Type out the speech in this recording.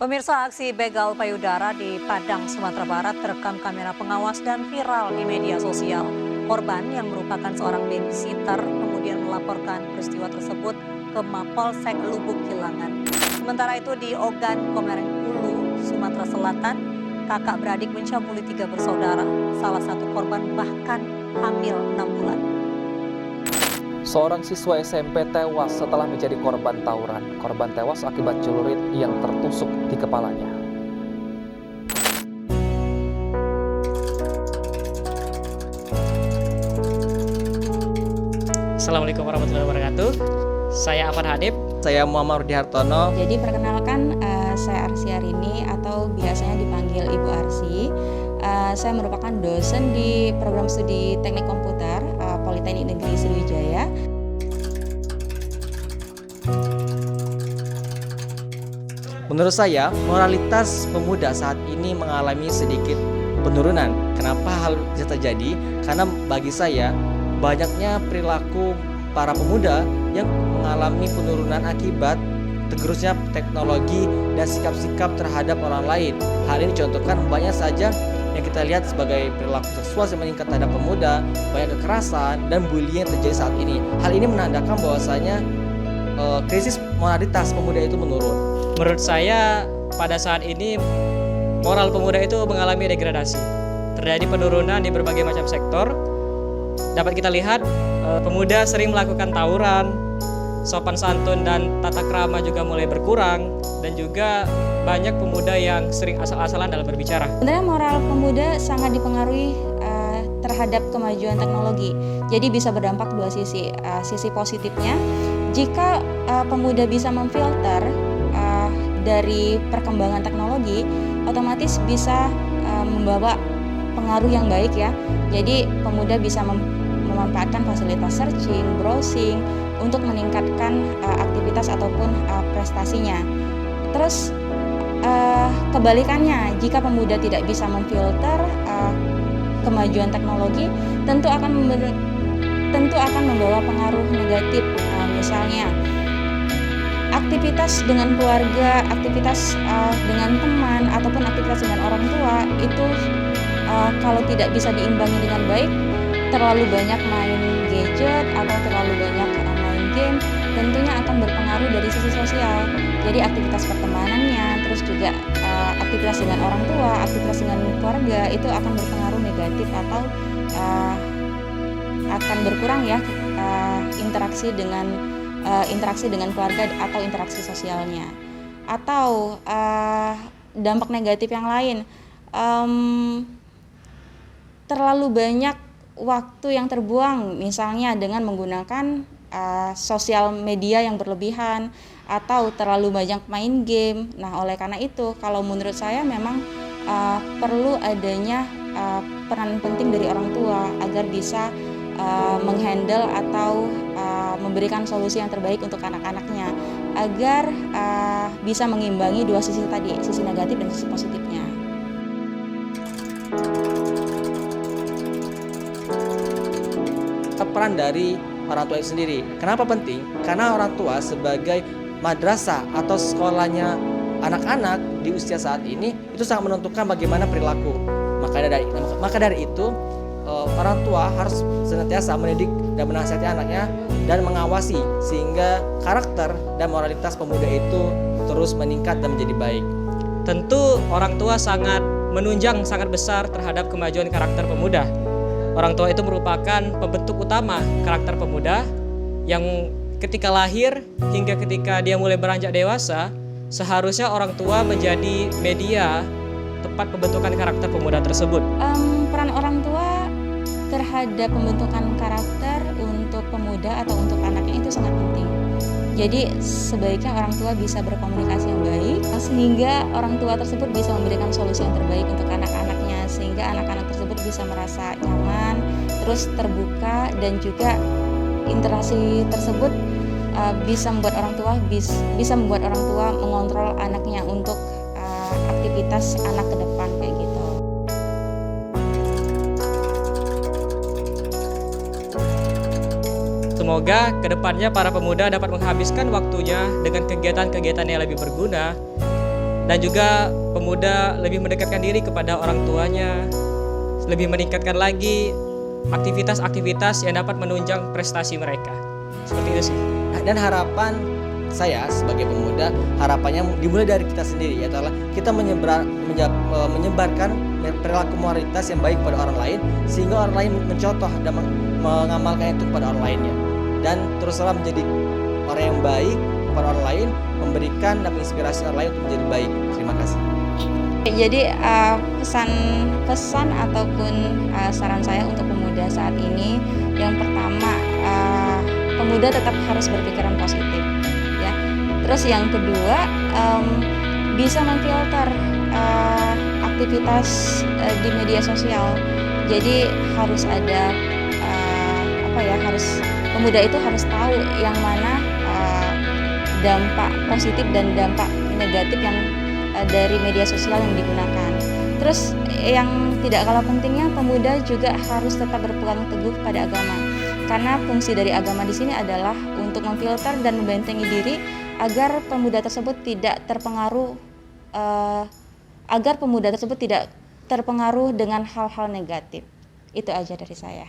Pemirsa, aksi begal payudara di Padang, Sumatera Barat terekam kamera pengawas dan viral di media sosial. Korban yang merupakan seorang babysitter kemudian melaporkan peristiwa tersebut ke Mapolsek Lubuk Kilangan. Sementara itu di Ogan, Komering Ulu, Sumatera Selatan, kakak beradik mencabuli 3 bersaudara. Salah satu korban bahkan hamil 6 bulan. Seorang siswa SMP tewas setelah menjadi korban tawuran. Korban tewas akibat celurit yang tertusuk di kepalanya. Assalamualaikum warahmatullahi wabarakatuh. Saya Afan Hadib. Saya Muhammad Rudi Hartono. Jadi perkenalkan, saya Arsy Arini atau biasanya dipanggil Ibu Arsy. Saya merupakan dosen di program studi Teknik Komputer Politeknik Negeri Sriwijaya. Menurut saya, moralitas pemuda saat ini mengalami sedikit penurunan. Kenapa hal bisa terjadi? Karena bagi saya, banyaknya perilaku para pemuda yang mengalami penurunan akibat tergerusnya teknologi dan sikap-sikap terhadap orang lain. Hal ini dicontohkan banyak saja yang kita lihat sebagai perilaku seksual yang meningkat terhadap pemuda, banyak kekerasan dan bullying yang terjadi saat ini. Hal ini menandakan bahwasanya krisis moralitas pemuda itu menurun. Menurut saya, pada saat ini moral pemuda itu mengalami degradasi. Terjadi penurunan di berbagai macam sektor. Dapat kita lihat, pemuda sering melakukan tawuran, sopan santun dan tata krama juga mulai berkurang, dan juga banyak pemuda yang sering asal-asalan dalam berbicara. Sebenarnya moral pemuda sangat dipengaruhi terhadap kemajuan teknologi. Jadi bisa berdampak dua sisi. Sisi positifnya, jika pemuda bisa memfilter dari perkembangan teknologi, otomatis bisa membawa pengaruh yang baik ya. Jadi pemuda bisa memanfaatkan fasilitas searching, browsing untuk meningkatkan aktivitas ataupun prestasinya. Terus kebalikannya, jika pemuda tidak bisa memfilter kemajuan teknologi, tentu akan membawa pengaruh negatif. Misalnya aktivitas dengan keluarga, aktivitas dengan teman, ataupun aktivitas dengan orang tua itu kalau tidak bisa diimbangi dengan baik, terlalu banyak main gadget atau terlalu banyak main game, tentunya akan berpengaruh dari sisi sosial. Jadi aktivitas pertemanannya, terus juga aktivitas dengan orang tua, aktivitas dengan keluarga itu akan berpengaruh negatif atau akan berkurang ya interaksi dengan keluarga atau interaksi sosialnya. Atau dampak negatif yang lain, terlalu banyak waktu yang terbuang, misalnya dengan menggunakan sosial media yang berlebihan atau terlalu banyak main game. Nah, oleh karena itu, kalau menurut saya memang perlu adanya peran penting dari orang tua agar bisa menghandle atau memberikan solusi yang terbaik untuk anak-anaknya agar bisa mengimbangi dua sisi tadi, sisi negatif dan sisi positifnya. Peran dari orang tua itu sendiri. Kenapa penting? Karena orang tua sebagai madrasah atau sekolahnya anak-anak di usia saat ini itu sangat menentukan bagaimana perilaku. Maka dari itu orang tua harus senantiasa mendidik dan menasihati anaknya dan mengawasi sehingga karakter dan moralitas pemuda itu terus meningkat dan menjadi baik. Tentu orang tua sangat menunjang sangat besar terhadap kemajuan karakter pemuda. Orang tua itu merupakan pembentuk utama karakter pemuda yang ketika lahir hingga ketika dia mulai beranjak dewasa, seharusnya orang tua menjadi media tempat pembentukan karakter pemuda tersebut. Peran orang tua terhadap pembentukan karakter untuk pemuda atau untuk anaknya itu sangat penting. Jadi sebaiknya orang tua bisa berkomunikasi yang baik sehingga orang tua tersebut bisa memberikan solusi yang terbaik untuk anak-anaknya, sehingga anak-anak tersebut bisa merasa nyaman, terus terbuka, dan juga interaksi tersebut bisa membuat orang tua mengontrol anaknya untuk aktivitas anak ke depan kayak gitu. Semoga kedepannya para pemuda dapat menghabiskan waktunya dengan kegiatan-kegiatan yang lebih berguna dan juga pemuda lebih mendekatkan diri kepada orang tuanya, lebih meningkatkan lagi aktivitas-aktivitas yang dapat menunjang prestasi mereka. Seperti itu sih. Dan harapan saya sebagai pemuda, harapannya dimulai dari kita sendiri, yaitu adalah kita menyebarkan perilaku moralitas yang baik pada orang lain, sehingga orang lain mencontoh dan mengamalkan itu kepada orang lainnya. Dan teruslah menjadi orang yang baik kepada orang lain, memberikan dan menginspirasi orang lain untuk menjadi baik. Terima kasih. Jadi pesan ataupun saran saya untuk pemuda saat ini, yang pertama, pemuda tetap harus berpikiran positif, ya. Terus yang kedua, bisa memfilter aktivitas di media sosial. Jadi harus ada pemuda itu harus tahu yang mana dampak positif dan dampak negatif yang dari media sosial yang digunakan. Terus yang tidak kalah pentingnya, pemuda juga harus tetap berpegang teguh pada agama. Karena fungsi dari agama di sini adalah untuk memfilter dan membentengi diri agar pemuda tersebut tidak terpengaruh dengan hal-hal negatif. Itu aja dari saya.